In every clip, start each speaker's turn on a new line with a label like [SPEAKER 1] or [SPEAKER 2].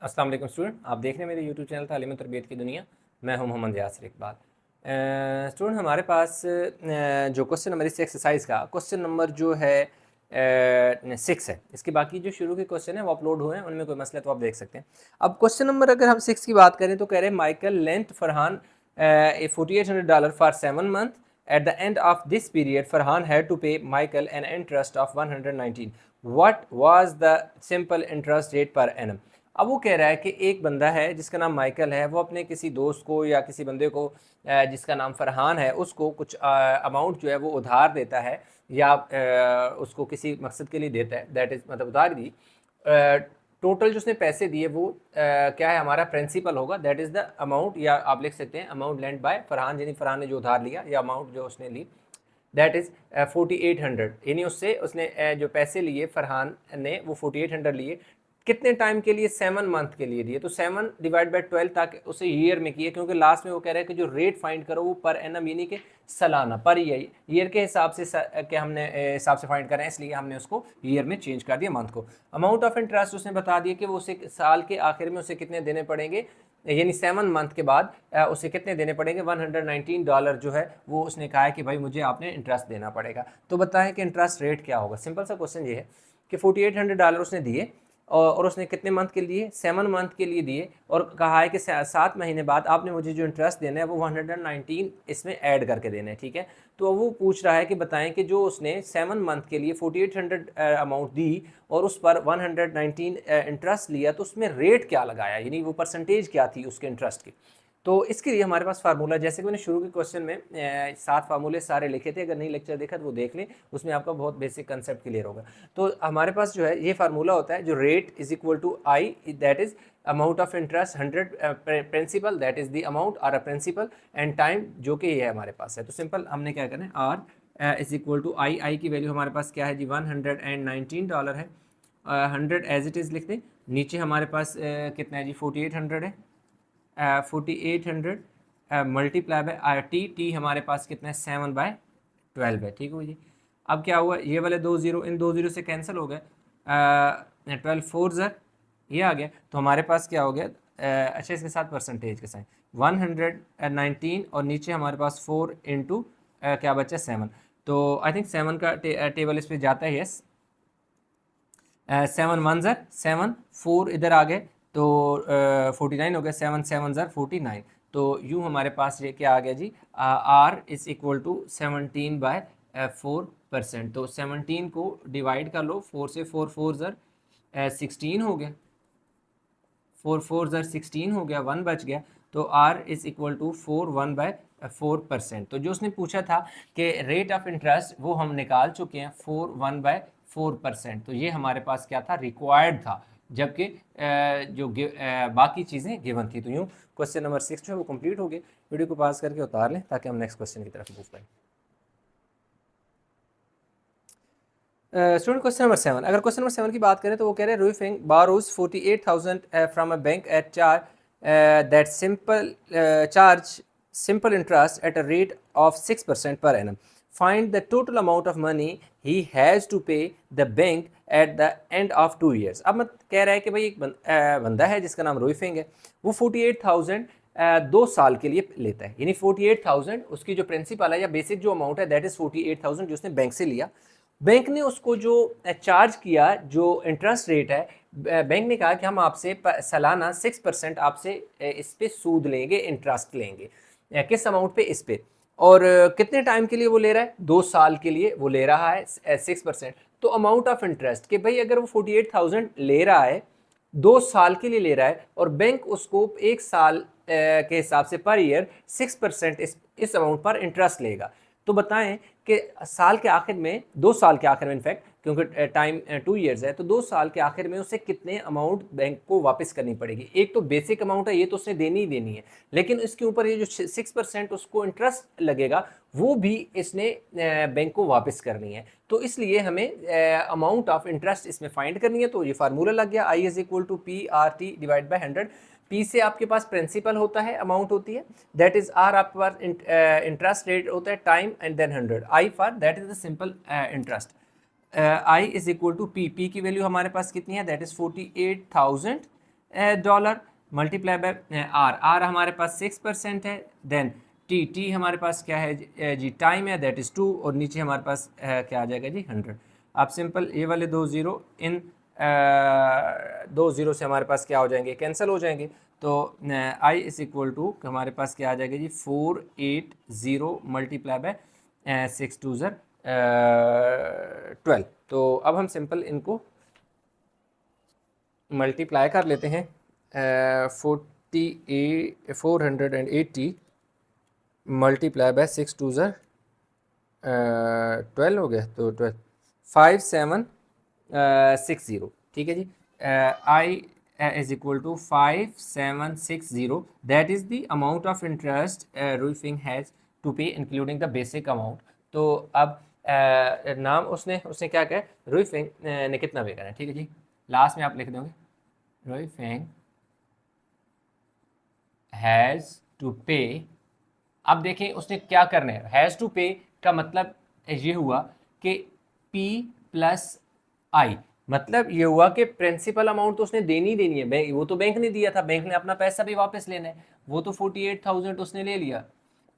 [SPEAKER 1] अस्सलाम वालेकुम स्टूडेंट, आप देख रहे हैं मेरे यूट्यूब चैनल तालीम और तरबियत की दुनिया। मैं हूं मोहम्मद यासिर इकबाल। स्टूडेंट, हमारे पास जो क्वेश्चन नंबर इस एक्सरसाइज का क्वेश्चन नंबर जो है 6 है। इसके बाकी जो शुरू के क्वेश्चन है वो अपलोड हुए हैं, उनमें कोई मसला तो आप देख सकते हैं। अब क्वेश्चन नंबर अगर हम 6 की बात करें तो कह रहे हैं Michael lent Farhan $4800 for 7 months. At the end of this period, Farhan had to pay Michael an interest of 119. What was the simple interest rate per annum? अब वो कह रहा है कि एक बंदा है जिसका नाम माइकल है, वो अपने किसी दोस्त को या किसी बंदे को जिसका नाम फरहान है उसको कुछ अमाउंट जो है वो उधार देता है या उसको किसी मकसद के लिए देता है। दैट इज़ मतलब उधार दी। टोटल जो उसने पैसे दिए वो क्या है, हमारा प्रिंसिपल होगा। दैट इज़ द अमाउंट, या आप लिख सकते हैं अमाउंट लेंट बाय फरहान, यानी फरहान ने जो उधार लिया या अमाउंट जो उसने ली, दैट इज़ 4800। यानी उससे उसने जो पैसे लिए फरहान ने वो 4800 लिए। कितने टाइम के लिए? 7 मंथ के लिए दिए। तो 7 डिवाइड बाई 12 ताकि उसे ईयर में किए, क्योंकि लास्ट में वो कह रहे हैं कि जो रेट फाइंड करो वो पर एनम यानी कि सालाना, पर ईयर के हिसाब से के हमने हिसाब से फाइंड करें, इसलिए हमने उसको ईयर में चेंज कर दिया मंथ को। अमाउंट ऑफ इंटरेस्ट उसने बता दिया कि वो उसे साल के आखिर में उसे कितने देने पड़ेंगे, यानी 7 मंथ के बाद उसे कितने देने पड़ेंगे, $119 जो है वो उसने कहा है कि भाई मुझे आपने इंटरेस्ट देना पड़ेगा। तो बताएं कि इंटरेस्ट रेट क्या होगा। सिंपल सा क्वेश्चन ये है कि $4800 उसने दिए और उसने कितने मंथ के लिए? 7 मंथ के लिए दिए, और कहा है कि 7 महीने बाद आपने मुझे जो इंटरेस्ट देना है वो 119 इसमें ऐड करके देना है। ठीक है, तो वो पूछ रहा है कि बताएं कि जो उसने 7 मंथ के लिए 4800 अमाउंट दी और उस पर 119 इंटरेस्ट लिया, तो उसमें रेट क्या लगाया, यानी वो परसेंटेज क्या थी उसके इंटरेस्ट की। तो इसके लिए हमारे पास फार्मूला, जैसे कि मैंने शुरू के क्वेश्चन में 7 फार्मूले सारे लिखे थे, अगर नहीं लेक्चर देखा तो वो देख लें, उसमें आपका बहुत बेसिक कंसेप्ट क्लियर होगा। तो हमारे पास जो है ये फार्मूला होता है, जो rate is equal to I, that is amount of interest 100 principal, that is the amount और अ प्रिंसिपल, एंड टाइम जो कि ये हमारे पास है। तो सिंपल हमने क्या करना है, आर इज इक्वल टू आई। आई की वैल्यू हमारे पास क्या है जी, $119 है। 100 एज इट इज़ लिख दें। नीचे हमारे पास कितना है जी, 4800 है। 4800 मल्टीप्लाई बाय टी हमारे पास कितना है, 7/12 है। ठीक है जी। अब क्या हुआ, ये वाले 2 जीरो इन 2 जीरो से कैंसिल हो गए। 12 4 ज़र ये आ गया, तो हमारे पास क्या हो गया, अच्छा इसके साथ परसेंटेज के साथ 119 और नीचे हमारे पास 4 इंटू क्या बचा, 7। तो आई थिंक 7 का टेबल इस पर जाता है, यस। 7 1 ज़र 7, 4 इधर आ गए तो 49 हो गया, 7 7 ज़र 49। तो यूँ हमारे पास ये क्या आ गया जी, आर इज इक्वल टू 17/4%। तो 17 को डिवाइड कर लो 4 से, 4 4 ज़र 16 हो गया, 4 4 ज़र 16 हो गया, 1 बच गया। तो आर इज इक्वल टू 4/1/4%। तो जो उसने पूछा था कि रेट ऑफ इंटरेस्ट, वो हम निकाल चुके हैं 4/1/4%। तो ये हमारे पास क्या था, रिक्वायर्ड था, जबकि जो बाकी चीज़ें गिवन थी। तो यूँ क्वेश्चन नंबर 6 जो है वो कंप्लीट हो गया। वीडियो को पास करके उतार लें ताकि हम नेक्स्ट क्वेश्चन की तरफ मूव करें। स्टूडेंट, क्वेश्चन नंबर 7, अगर क्वेश्चन नंबर 7 की बात करें तो वो कह रहे हैं Rufing borrows 48,000 from a bank at charge that charge simple interest at a rate of 6% per annum. Find the total amount of money he has to pay the bank at the end of 2 years. अब मैं कह रहा है कि भाई एक बंदा है जिसका नाम रोइफिंग है, वो 48,000 2 साल के लिए लेता है, यानी 48,000 उसकी जो प्रिंसिपल है या बेसिक जो अमाउंट है दैट इज 48,000 जो उसने बैंक से लिया। बैंक ने उसको जो चार्ज किया, जो इंटरेस्ट रेट है, बैंक ने कहा कि हम आपसे सालाना 6% आपसे इस पे सूद लेंगे, इंटरेस्ट लेंगे। किस अमाउंट पे? इस पे। और कितने टाइम के लिए वो ले रहा है? 2 साल के लिए वो ले रहा है 6%। तो अमाउंट ऑफ इंटरेस्ट कि भाई अगर वो 48,000 ले रहा है, 2 साल के लिए ले रहा है, और बैंक उसको 1 साल के हिसाब से पर ईयर 6% इस अमाउंट पर इंटरेस्ट लेगा। तो बताएं कि साल के आखिर में, 2 साल के आखिर में इनफैक्ट, क्योंकि टाइम 2 ईयर्स है, तो 2 साल के आखिर में उसे कितने अमाउंट बैंक को वापस करनी पड़ेगी। एक तो बेसिक अमाउंट है, ये तो उसने देनी ही देनी है, लेकिन इसके ऊपर ये जो 6% उसको इंटरेस्ट लगेगा वो भी इसने बैंक को वापस करनी है। तो इसलिए हमें अमाउंट ऑफ इंटरेस्ट इसमें फाइंड करनी है। तो ये फार्मूला लग गया, I is equal to P R T divide by 100। P से आपके पास प्रिंसिपल होता है, अमाउंट होती है, दैट इज आर आपके पास इंटरेस्ट रेट होता है, time, and then 100। I for that is the simple interest. I is equal to P. P की वैल्यू हमारे पास कितनी है, that is 48,000 dollar multiply by R हमारे पास 6% है। देन टी हमारे पास क्या है जी टाइम है, दैट इज़ 2, और नीचे हमारे पास क्या आ जाएगा जी 100। आप सिंपल ये वाले 2 ज़ीरो इन 2 ज़ीरो से हमारे पास क्या हो जाएंगे, कैंसिल हो जाएंगे। तो आई इज़ इक्वल टू हमारे पास क्या आ जाएगा जी 480 मल्टीप्लाई बाय 6 2 ज़र 12। तो अब हम सिंपल इनको मल्टीप्लाई कर लेते हैं। 480 मल्टीप्लाई बाय 6 2 ज़र 12 हो गया, तो 12 5760, ठीक है जी। I is equal to 5760, that is the amount of interest Rufing has to pay including the basic amount. तो अब नाम उसने क्या कहा, रूफिंग ने कितना पे करना है, ठीक है जी। लास्ट में आप लिख दोगे रूफिंग हैज़ टू पे। अब देखें उसने क्या करना है, हैज़ टू पे का मतलब ये हुआ कि P प्लस आई, मतलब ये हुआ कि प्रिंसिपल अमाउंट तो उसने देनी ही देनी है, वो तो बैंक ने दिया था, बैंक ने अपना पैसा भी वापस लेना है, वो तो 48,000 उसने ले लिया।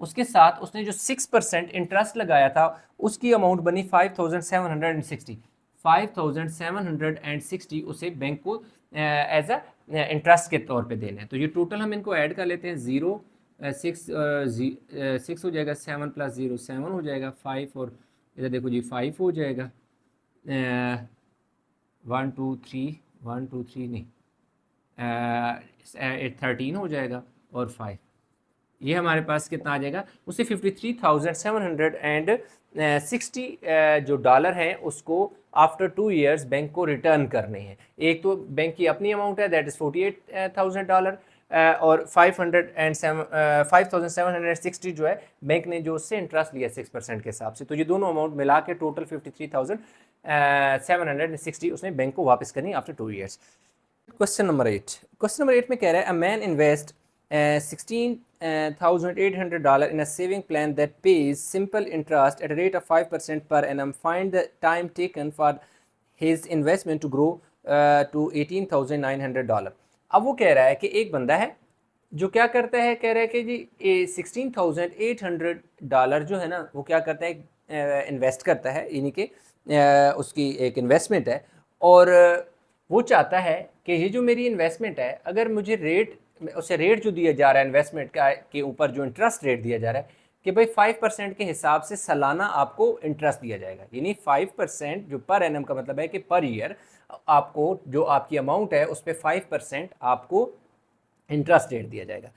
[SPEAKER 1] उसके साथ उसने जो 6% इंटरेस्ट लगाया था उसकी अमाउंट बनी 5,760। 5,760 उसे बैंक को एज अ इंटरेस्ट के तौर पे देना है। तो ये टोटल हम इनको ऐड कर लेते हैं, 6 हो जाएगा, 7 प्लस 0 7 हो जाएगा, 5 और इधर देखो जी 5 हो जाएगा, 1 2 3 1 2 3 नहीं 13 हो जाएगा, और 5 ये हमारे पास कितना आ जाएगा, उससे 53,760 जो डॉलर हैं उसको आफ्टर 2 ईयर्स बैंक को रिटर्न करने हैं। एक तो बैंक की अपनी अमाउंट है, दैट इज़ $48,000, और 5,760 जो है बैंक ने जो उससे इंटरेस्ट लिया 6% के हिसाब से। तो ये दोनों अमाउंट मिला के टोटल 53,760 उसने बैंक को वापस करनी आफ्टर 2 ईयर्स। क्वेश्चन नंबर 8 में कह रहा है, a man invest $16,800 in a saving plan that pays simple interest at a rate of 5% per annum. Find the time taken for his investment to grow to $18,900. अब वो कह रहा है कि एक बंदा है जो क्या करता है, कह रहा है कि जी $16,800 जो है ना वो क्या करता है, इन्वेस्ट करता है, यानी कि उसकी एक इन्वेस्टमेंट है, और वो चाहता है कि ये जो मेरी इन्वेस्टमेंट है, अगर मुझे उसे रेट जो दिया जा रहा है इन्वेस्टमेंट का के ऊपर जो इंटरेस्ट रेट दिया जा रहा है कि भाई 5% के हिसाब से सालाना आपको इंटरेस्ट दिया जाएगा, यानी 5% जो पर एनम का मतलब है कि पर ईयर आपको जो आपकी अमाउंट है उस पर 5% आपको इंटरेस्ट रेट दिया जाएगा।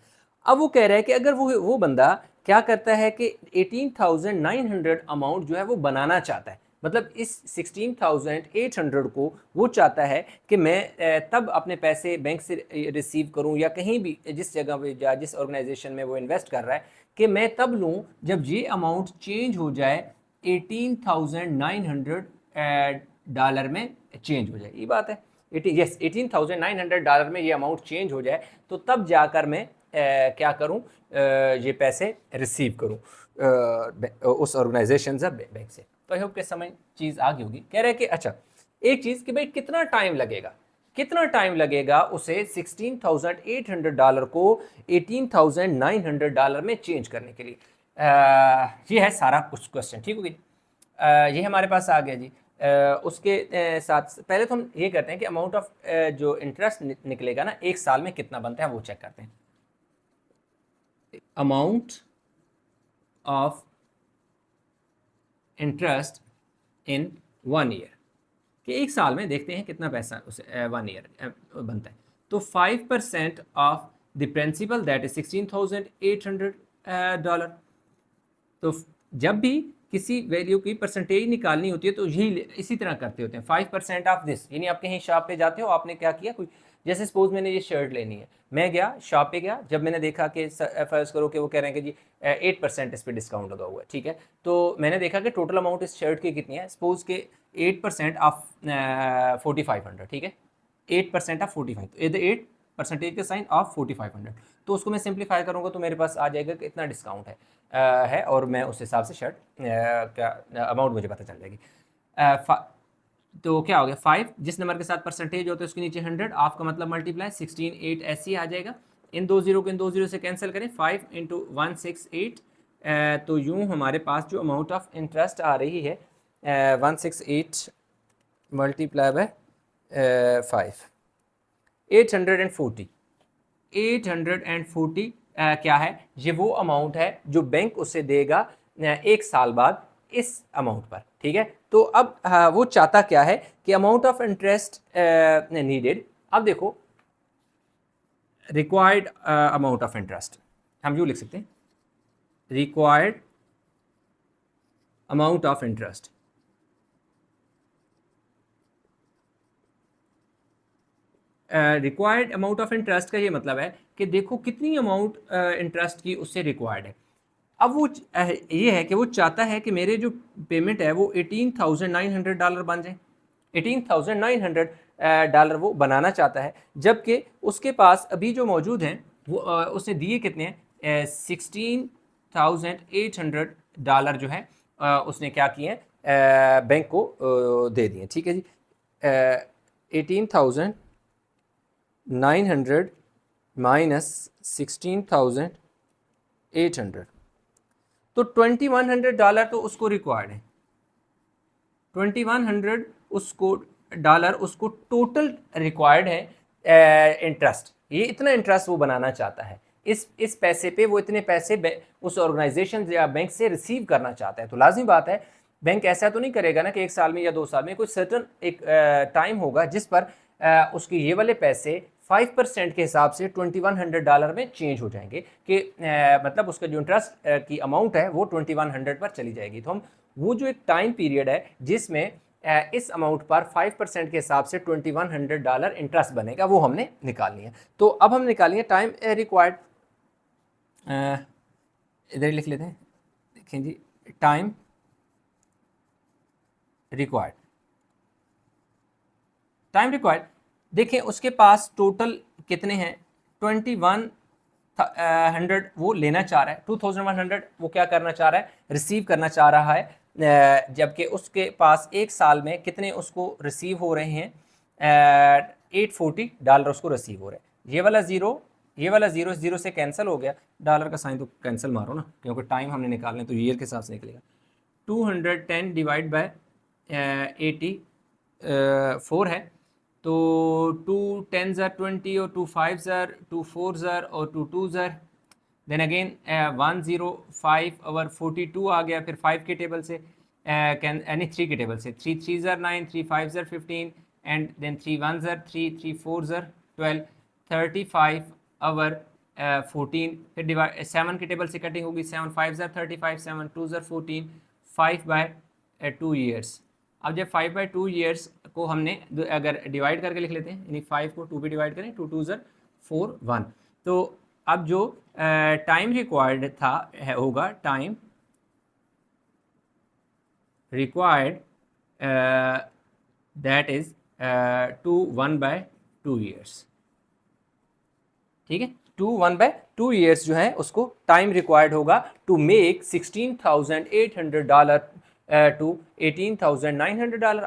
[SPEAKER 1] अब वो कह रहा है कि अगर वो बंदा क्या करता है कि 18,900 अमाउंट जो है वो बनाना चाहता है, मतलब इस 16,800 को वो चाहता है कि मैं तब अपने पैसे बैंक से रिसीव करूं या कहीं भी जिस जगह पे या जिस ऑर्गेनाइजेशन में वो इन्वेस्ट कर रहा है कि मैं तब लूं जब ये अमाउंट चेंज हो जाए 18,900 डॉलर में चेंज हो जाए। ये बात है, यस $18,900 में ये अमाउंट चेंज हो जाए तो तब जाकर मैं क्या करूं, ये पैसे रिसीव करूं उस ऑर्गेनाइजेशन से, बैंक से। तो आई होप के समझ चीज़ आ गई होगी। कह रहे हैं कि अच्छा एक चीज़ कि भाई कितना टाइम लगेगा उसे $16,800 को $18,900 में चेंज करने के लिए। ये है सारा कुछ क्वेश्चन, ठीक होगी। ये हमारे पास आ गया जी। उसके साथ पहले तो हम ये करते हैं कि अमाउंट ऑफ जो इंटरेस्ट निकलेगा ना एक साल में कितना बनता है वो चेक करते हैं। Amount of interest in 1 year, कि एक साल में देखते हैं कितना पैसा उसे 1 ईयर बनता है। तो 5% of the principal that is $16,800। तो जब भी किसी वैल्यू की परसेंटेज निकालनी होती है तो यही इसी तरह करते होते हैं, 5% ऑफ दिस, यानी आप कहीं शॉप पे जाते हो, आपने क्या किया, कोई जैसे सपोज मैंने ये शर्ट लेनी है, मैं गया शॉप पे गया, जब मैंने देखा कि फर्ज करो कि वो कह रहे हैं कि जी 8% इस पर डिस्काउंट लगा हुआ है, ठीक है, तो मैंने देखा कि टोटल अमाउंट इस शर्ट की कितनी है, सपोज के 8% ऑफ 4,500, ठीक है, 8% ऑफ 45, तो इधर 8% के साइन ऑफ 4,500, तो उसको मैं सिंप्लीफाई करूँगा तो मेरे पास आ जाएगा कि इतना डिस्काउंट है और मैं उस हिसाब से शर्ट का अमाउंट मुझे पता चल जाएगी। तो क्या हो गया 5, जिस नंबर के साथ परसेंटेज होता है उसके नीचे 100, ऑफ का मतलब मल्टीप्लाई 16 8 ऐसे ही आ जाएगा। इन दो जीरो को इन दो जीरो से कैंसिल करें, 5 इंटू 168, तो यूँ हमारे पास जो अमाउंट ऑफ इंटरेस्ट आ रही है 168 मल्टीप्लाई बाय 5, 840। 840 क्या है, ये वो अमाउंट है जो बैंक उसे देगा एक साल बाद इस अमाउंट पर, ठीक है। तो अब वो चाहता क्या है कि अमाउंट ऑफ इंटरेस्ट नीडेड। अब देखो रिक्वायर्ड अमाउंट ऑफ इंटरेस्ट हम यूँ लिख सकते हैं, required amount of interest. Required amount of interest का ये मतलब है कि देखो कितनी अमाउंट इंटरेस्ट की उससे रिक्वायर्ड है। अब वो ये है कि वो चाहता है कि मेरे जो पेमेंट है वो $18,900 बन जाए। $18,900 वो बनाना चाहता है, जबकि उसके पास अभी जो मौजूद हैं वो उसने दिए कितने हैं, $16,800 जो है उसने क्या किए हैं, बैंक को दे दिए, ठीक है जी। 18,900 माइनस 16,800, तो $2,100 तो उसको रिक्वायर्ड है। $2,100 उसको डॉलर उसको टोटल रिक्वायर्ड है इंटरेस्ट। ये इतना इंटरेस्ट वो बनाना चाहता है, इस पैसे पे वो इतने पैसे उस ऑर्गेनाइजेशन या बैंक से रिसीव करना चाहता है। तो लाजमी बात है बैंक ऐसा तो नहीं करेगा ना कि 1 साल में या 2 साल में, कोई सर्टन एक टाइम होगा जिस पर उसके ये वाले पैसे 5% के हिसाब से $2,100 में चेंज हो जाएंगे कि मतलब उसका जो इंटरेस्ट की अमाउंट है वो 2,100 पर चली जाएगी। तो हम वो जो एक टाइम पीरियड है जिसमें इस अमाउंट पर 5% के हिसाब से $2,100 इंटरेस्ट बनेगा, वो हमने निकालनी है। तो अब हम निकालेंगे है टाइम रिक्वायर्ड, इधर लिख लेते हैं, देखें जी, टाइम रिक्वायर्ड। टाइम रिक्वायर्ड देखें उसके पास टोटल कितने हैं, 2,100 वो लेना चाह रहा है, 2,100 वो क्या करना चाह रहा है, रिसीव करना चाह रहा है, जबकि उसके पास एक साल में कितने उसको रिसीव हो रहे हैं, $840 उसको रिसीव हो रहे हैं। ये वाला ज़ीरो ज़ीरो से कैंसिल हो गया, डॉलर का साइन तो कैंसिल मारो ना, क्योंकि टाइम हमने निकालना है तो ईयर के हिसाब से निकलेगा। 210 डिवाइड बाय 84 है, तो 2 10 ज़र 20 और 2 5 ज़र 2 4 ज़र और 2 2 ज़र, देन अगेन 105 और 42 आ गया, फिर 5 के टेबल से यानी 3 के टेबल से, 3 3 ज़र 9, 3 5 ज़र 15 एंड देन 3 1 ज़र 3, 3 4 ज़र 12, 35 और 14, फिर डिवाइड 7 के टेबल से कटिंग होगी, 7 5 ज़र 35, 7 2 ज़र 14, 5 बाय 2 ईयर्स। अब जब 5 बाय 2 ईयर्स को हमने अगर डिवाइड करके लिख लेते हैं, यानी 5 को 2 पे डिवाइड करें, 2 2 ज़र 4 1, तो अब जो टाइम रिक्वायर्ड था होगा time required that is 1/2 years, ठीक है। 1/2 ईयर्स जो है उसको टाइम रिक्वायर्ड होगा टू मेक $16,800 टू $18,900।